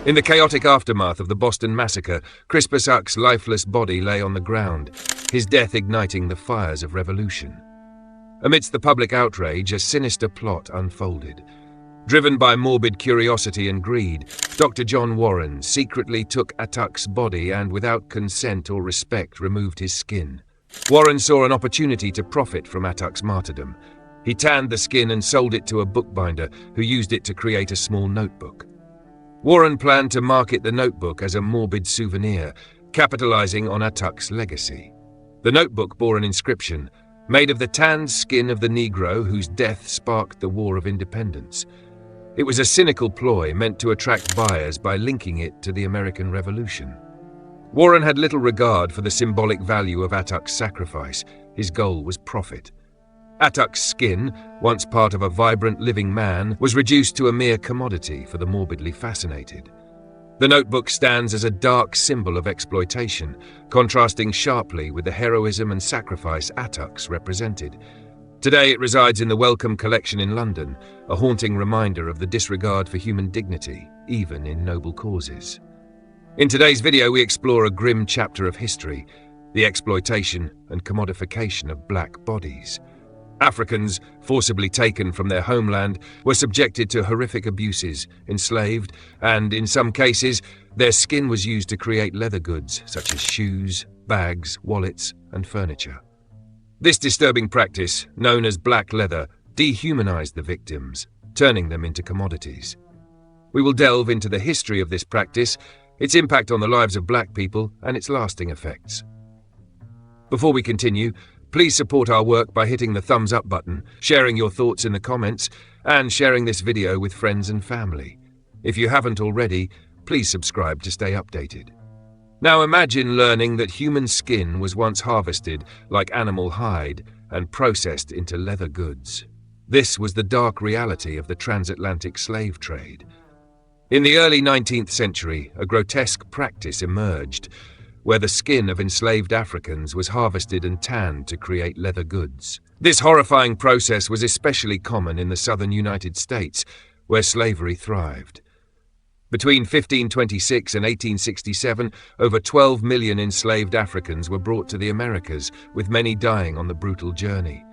In the chaotic aftermath of the Boston Massacre, Crispus Huck's lifeless body lay on the ground, his death igniting the fires of revolution. Amidst the public outrage, a sinister plot unfolded. Driven by morbid curiosity and greed, Dr. John Warren secretly took Attuck's body and, without consent or respect, removed his skin. Warren saw an opportunity to profit from Attuck's martyrdom. He tanned the skin and sold it to a bookbinder who used it to create a small notebook. Warren planned to market the notebook as a morbid souvenir, capitalizing on Attuck's legacy. The notebook bore an inscription, made of the tanned skin of the Negro whose death sparked the War of Independence. It was a cynical ploy meant to attract buyers by linking it to the American Revolution. Warren had little regard for the symbolic value of Attuck's sacrifice. His goal was profit. Attuck's skin, once part of a vibrant living man, was reduced to a mere commodity for the morbidly fascinated. The notebook stands as a dark symbol of exploitation, contrasting sharply with the heroism and sacrifice Attuck's represented. Today it resides in the Wellcome Collection in London, a haunting reminder of the disregard for human dignity, even in noble causes. In today's video we explore a grim chapter of history, the exploitation and commodification of black bodies. Africans, forcibly taken from their homeland, were subjected to horrific abuses, enslaved, and, in some cases, their skin was used to create leather goods such as shoes, bags, wallets, and furniture. This disturbing practice, known as black leather, dehumanized the victims, turning them into commodities. We will delve into the history of this practice, its impact on the lives of black people, and its lasting effects. Before we continue, please support our work by hitting the thumbs up button, sharing your thoughts in the comments, and sharing this video with friends and family. If you haven't already, please subscribe to stay updated. Now imagine learning that human skin was once harvested like animal hide and processed into leather goods. This was the dark reality of the transatlantic slave trade. In the early 19th century, a grotesque practice emerged, where the skin of enslaved Africans was harvested and tanned to create leather goods. This horrifying process was especially common in the southern United States, where slavery thrived. Between 1526 and 1867, over 12 million enslaved Africans were brought to the Americas, with many dying on the brutal journey.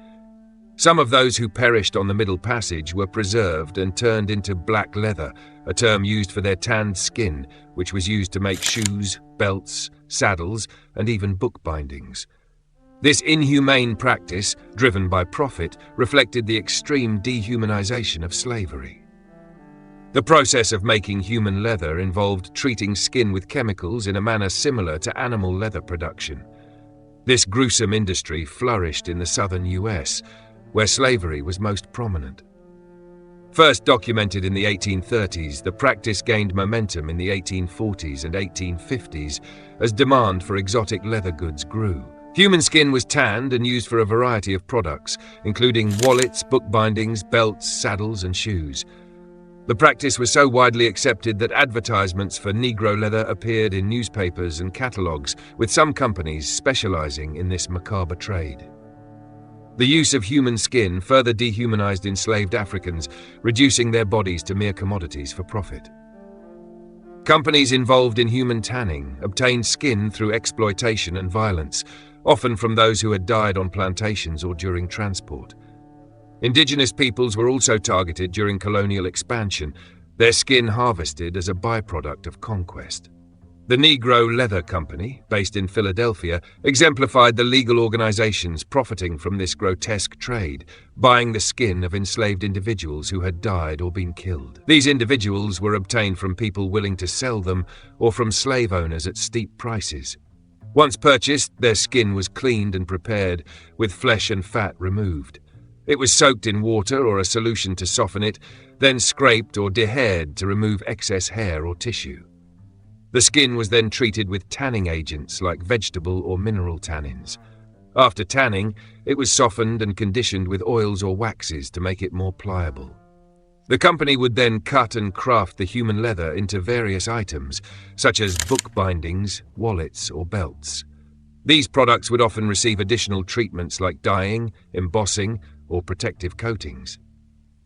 Some of those who perished on the Middle Passage were preserved and turned into black leather, a term used for their tanned skin, which was used to make shoes, belts, saddles, and even book bindings. This inhumane practice, driven by profit, reflected the extreme dehumanization of slavery. The process of making human leather involved treating skin with chemicals in a manner similar to animal leather production. This gruesome industry flourished in the southern US, where slavery was most prominent. First documented in the 1830s, the practice gained momentum in the 1840s and 1850s as demand for exotic leather goods grew. Human skin was tanned and used for a variety of products, including wallets, bookbindings, belts, saddles, and shoes. The practice was so widely accepted that advertisements for Negro leather appeared in newspapers and catalogs, with some companies specializing in this macabre trade. The use of human skin further dehumanized enslaved Africans, reducing their bodies to mere commodities for profit. Companies involved in human tanning obtained skin through exploitation and violence, often from those who had died on plantations or during transport. Indigenous peoples were also targeted during colonial expansion, their skin harvested as a byproduct of conquest. The Negro Leather Company, based in Philadelphia, exemplified the legal organizations profiting from this grotesque trade, buying the skin of enslaved individuals who had died or been killed. These individuals were obtained from people willing to sell them or from slave owners at steep prices. Once purchased, their skin was cleaned and prepared, with flesh and fat removed. It was soaked in water or a solution to soften it, then scraped or dehaired to remove excess hair or tissue. The skin was then treated with tanning agents like vegetable or mineral tannins. After tanning, it was softened and conditioned with oils or waxes to make it more pliable. The company would then cut and craft the human leather into various items, such as book bindings, wallets, or belts. These products would often receive additional treatments like dyeing, embossing, or protective coatings.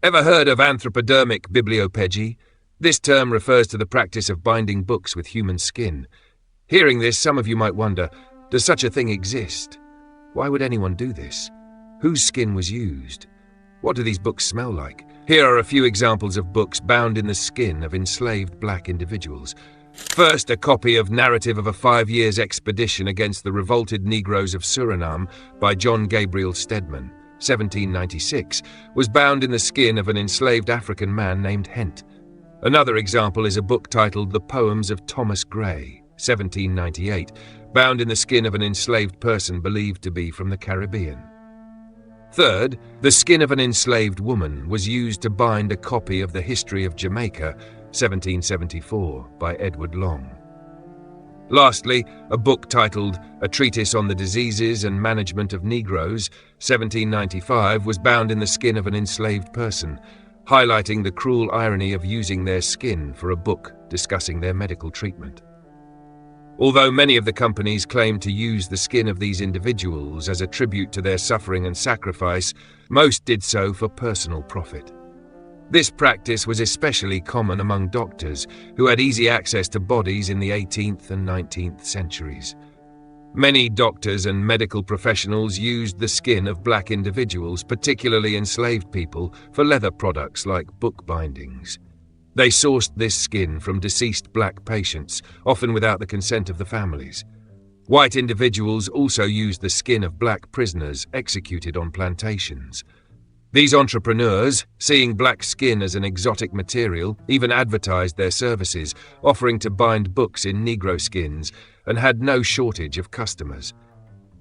Ever heard of anthropodermic bibliopegy? This term refers to the practice of binding books with human skin. Hearing this, some of you might wonder, does such a thing exist? Why would anyone do this? Whose skin was used? What do these books smell like? Here are a few examples of books bound in the skin of enslaved black individuals. First, a copy of Narrative of a 5 Years Expedition Against the Revolted Negroes of Suriname by John Gabriel Stedman, 1796, was bound in the skin of an enslaved African man named Hent. Another example is a book titled The Poems of Thomas Gray, 1798, bound in the skin of an enslaved person believed to be from the Caribbean. Third, the skin of an enslaved woman was used to bind a copy of The History of Jamaica, 1774, by Edward Long. Lastly, a book titled A Treatise on the Diseases and Management of Negroes, 1795, was bound in the skin of an enslaved person, highlighting the cruel irony of using their skin for a book discussing their medical treatment. Although many of the companies claimed to use the skin of these individuals as a tribute to their suffering and sacrifice, most did so for personal profit. This practice was especially common among doctors who had easy access to bodies in the 18th and 19th centuries. Many doctors and medical professionals used the skin of black individuals, particularly enslaved people, for leather products like book bindings. They sourced this skin from deceased black patients, often without the consent of the families. White individuals also used the skin of black prisoners executed on plantations. These entrepreneurs, seeing black skin as an exotic material, even advertised their services, offering to bind books in Negro skins, and had no shortage of customers.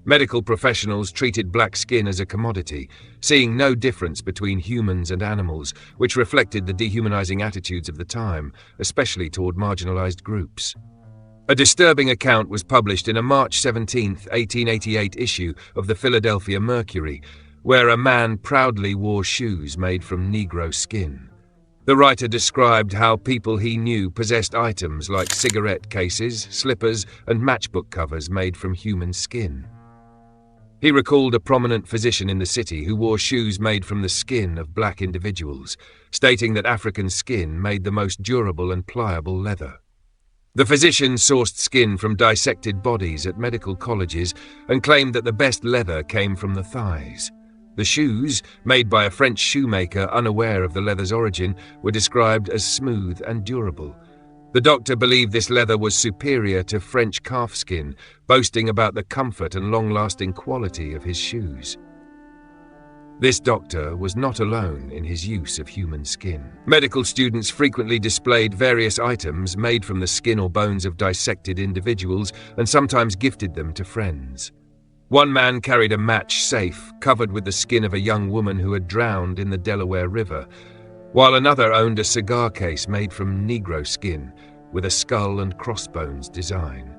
Medical professionals treated black skin as a commodity, seeing no difference between humans and animals, which reflected the dehumanizing attitudes of the time, especially toward marginalized groups. A disturbing account was published in a March 17, 1888 issue of the Philadelphia Mercury, where a man proudly wore shoes made from Negro skin. The writer described how people he knew possessed items like cigarette cases, slippers, and matchbook covers made from human skin. He recalled a prominent physician in the city who wore shoes made from the skin of black individuals, stating that African skin made the most durable and pliable leather. The physician sourced skin from dissected bodies at medical colleges and claimed that the best leather came from the thighs. The shoes, made by a French shoemaker unaware of the leather's origin, were described as smooth and durable. The doctor believed this leather was superior to French calfskin, boasting about the comfort and long-lasting quality of his shoes. This doctor was not alone in his use of human skin. Medical students frequently displayed various items made from the skin or bones of dissected individuals and sometimes gifted them to friends. One man carried a match safe covered with the skin of a young woman who had drowned in the Delaware River, while another owned a cigar case made from Negro skin with a skull and crossbones design.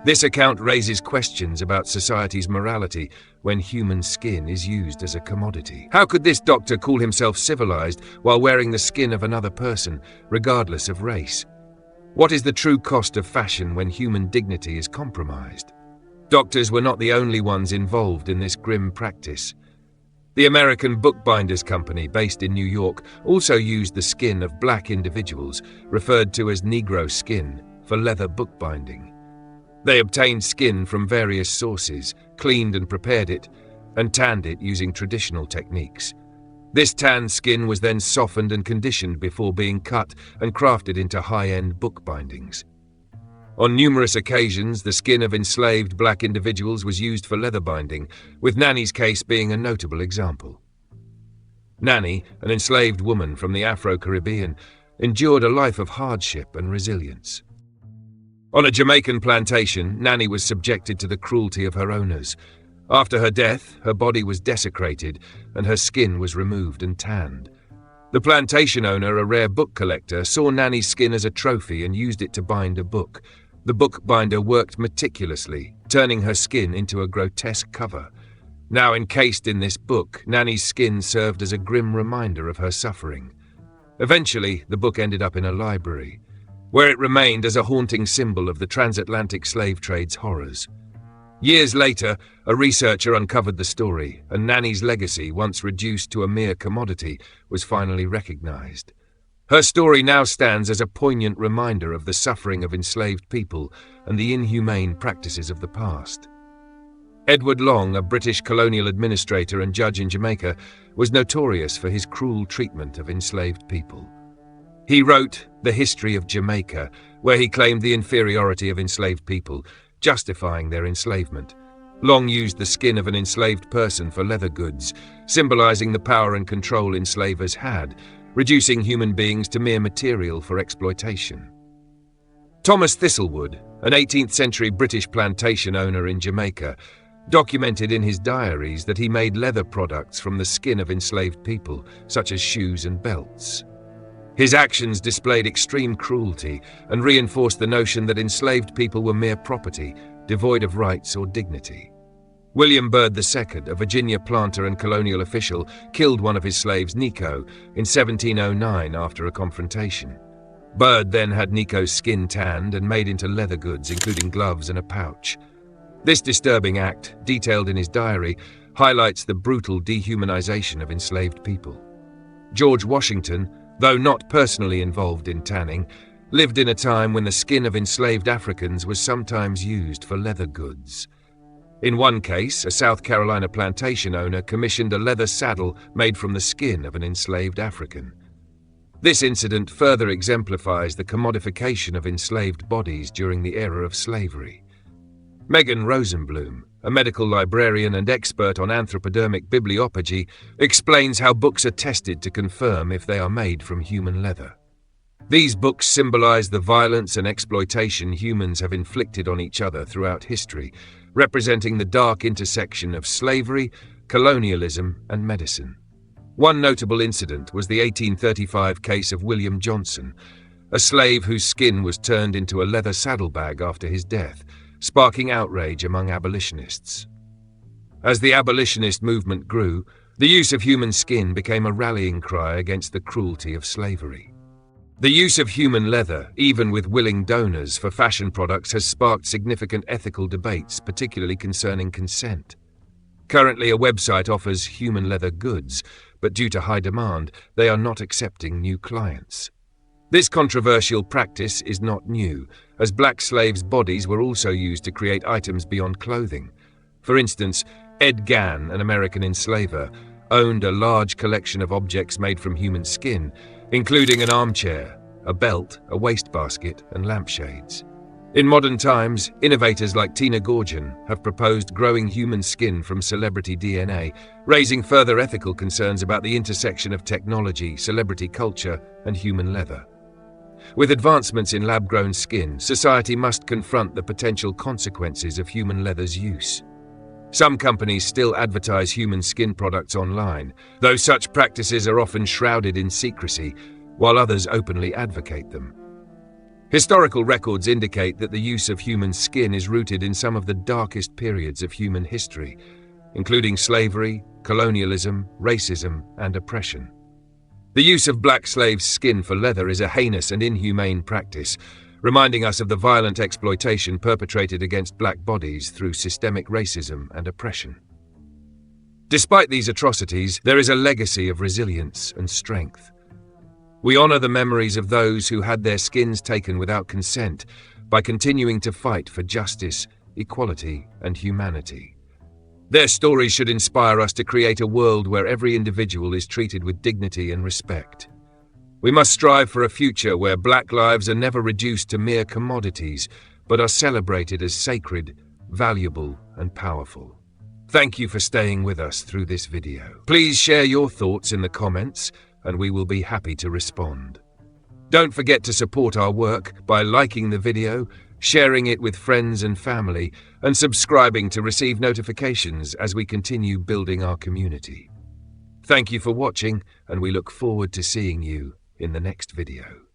This account raises questions about society's morality when human skin is used as a commodity. How could this doctor call himself civilized while wearing the skin of another person, regardless of race? What is the true cost of fashion when human dignity is compromised? Doctors were not the only ones involved in this grim practice. The American Bookbinders Company, based in New York, also used the skin of black individuals, referred to as Negro skin, for leather bookbinding. They obtained skin from various sources, cleaned and prepared it, and tanned it using traditional techniques. This tanned skin was then softened and conditioned before being cut and crafted into high-end bookbindings. On numerous occasions, the skin of enslaved black individuals was used for leather binding, with Nanny's case being a notable example. Nanny, an enslaved woman from the Afro-Caribbean, endured a life of hardship and resilience. On a Jamaican plantation, Nanny was subjected to the cruelty of her owners. After her death, her body was desecrated and her skin was removed and tanned. The plantation owner, a rare book collector, saw Nanny's skin as a trophy and used it to bind a book. The bookbinder worked meticulously, turning her skin into a grotesque cover. Now encased in this book, Nanny's skin served as a grim reminder of her suffering. Eventually, the book ended up in a library, where it remained as a haunting symbol of the transatlantic slave trade's horrors. Years later, a researcher uncovered the story, and Nanny's legacy, once reduced to a mere commodity, was finally recognized. Her story now stands as a poignant reminder of the suffering of enslaved people and the inhumane practices of the past. Edward Long, a British colonial administrator and judge in Jamaica, was notorious for his cruel treatment of enslaved people. He wrote The History of Jamaica, where he claimed the inferiority of enslaved people, justifying their enslavement. Long used the skin of an enslaved person for leather goods, symbolizing the power and control enslavers had, reducing human beings to mere material for exploitation. Thomas Thistlewood, an 18th century British plantation owner in Jamaica, documented in his diaries that he made leather products from the skin of enslaved people, such as shoes and belts. His actions displayed extreme cruelty and reinforced the notion that enslaved people were mere property, devoid of rights or dignity. William Byrd II, a Virginia planter and colonial official, killed one of his slaves, Nico, in 1709 after a confrontation. Byrd then had Nico's skin tanned and made into leather goods, including gloves and a pouch. This disturbing act, detailed in his diary, highlights the brutal dehumanization of enslaved people. George Washington, though not personally involved in tanning, lived in a time when the skin of enslaved Africans was sometimes used for leather goods. In one case, a South Carolina plantation owner commissioned a leather saddle made from the skin of an enslaved African. This incident further exemplifies the commodification of enslaved bodies during the era of slavery. Megan Rosenblum, a medical librarian and expert on anthropodermic bibliopagy, explains how books are tested to confirm if they are made from human leather. These books symbolize the violence and exploitation humans have inflicted on each other throughout history, representing the dark intersection of slavery, colonialism, and medicine. One notable incident was the 1835 case of William Johnson, a slave whose skin was turned into a leather saddlebag after his death, sparking outrage among abolitionists. As the abolitionist movement grew, the use of human skin became a rallying cry against the cruelty of slavery. The use of human leather, even with willing donors for fashion products, has sparked significant ethical debates, particularly concerning consent. Currently, a website offers human leather goods, but due to high demand, they are not accepting new clients. This controversial practice is not new, as black slaves' bodies were also used to create items beyond clothing. For instance, Ed Gann, an American enslaver, owned a large collection of objects made from human skin, including an armchair, a belt, a wastebasket, and lampshades. In modern times, innovators like Tina Gorgon have proposed growing human skin from celebrity DNA, raising further ethical concerns about the intersection of technology, celebrity culture, and human leather. With advancements in lab-grown skin, society must confront the potential consequences of human leather's use. Some companies still advertise human skin products online, though such practices are often shrouded in secrecy, while others openly advocate them. Historical records indicate that the use of human skin is rooted in some of the darkest periods of human history, including slavery, colonialism, racism, and oppression. The use of black slaves' skin for leather is a heinous and inhumane practice, reminding us of the violent exploitation perpetrated against black bodies through systemic racism and oppression. Despite these atrocities, there is a legacy of resilience and strength. We honor the memories of those who had their skins taken without consent by continuing to fight for justice, equality, and humanity. Their stories should inspire us to create a world where every individual is treated with dignity and respect. We must strive for a future where black lives are never reduced to mere commodities, but are celebrated as sacred, valuable, and powerful. Thank you for staying with us through this video. Please share your thoughts in the comments, and we will be happy to respond. Don't forget to support our work by liking the video, sharing it with friends and family, and subscribing to receive notifications as we continue building our community. Thank you for watching, and we look forward to seeing you in the next video.